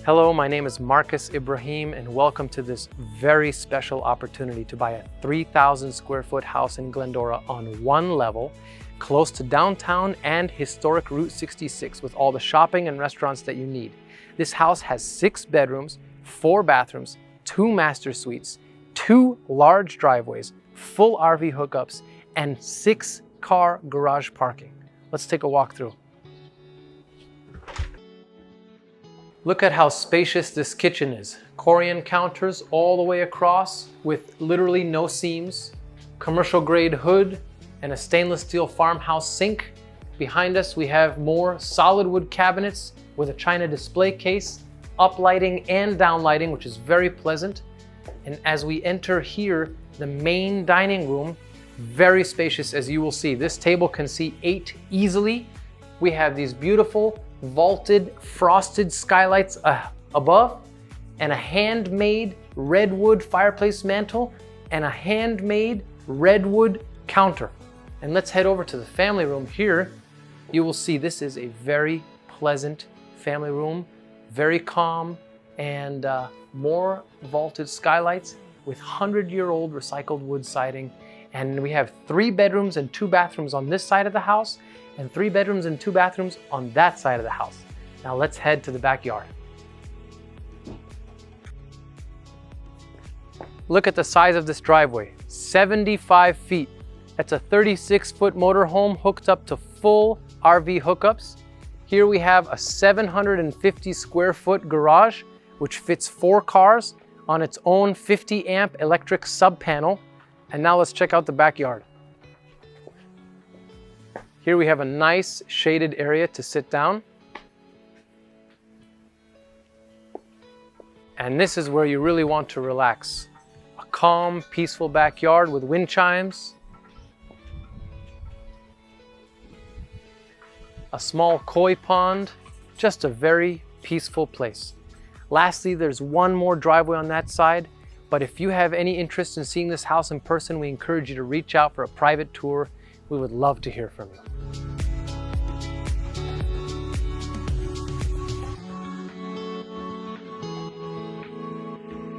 Hello, my name is Marcus Ibrahim and welcome to this very special opportunity to buy a 3,000 square foot house in Glendora on one level, close to downtown and historic Route 66 with all the shopping and restaurants that you need. This house has 6 bedrooms, 4 bathrooms, 2 master suites, 2 large driveways, full RV hookups, and 6-car garage parking. Let's take a walk through. Look at how spacious this kitchen is. Corian counters all the way across with literally no seams, commercial grade hood, and a stainless steel farmhouse sink. Behind us we have more solid wood cabinets with a china display case, uplighting and downlighting, which is very pleasant. And as we enter here, the main dining room, very spacious as you will see. This table can seat 8 easily. We have these beautiful vaulted frosted skylights above, and a handmade redwood fireplace mantle, and a handmade redwood counter. And let's head over to the family room. Here you will see this is a very pleasant family room, very calm, and more vaulted skylights with 100-year-old recycled wood siding. And we have 3 bedrooms and 2 bathrooms on this side of the house, and 3 bedrooms and 2 bathrooms on that side of the house. Now let's head to the backyard. Look at the size of this driveway, 75 feet. That's a 36-foot motorhome hooked up to full RV hookups. Here we have a 750 square foot garage, which fits 4 cars on its own 50 amp electric subpanel. And now let's check out the backyard. Here we have a nice shaded area to sit down. And this is where you really want to relax. A calm, peaceful backyard with wind chimes. A small koi pond, just a very peaceful place. Lastly, there's one more driveway on that side, but if you have any interest in seeing this house in person, we encourage you to reach out for a private tour. We would love to hear from you.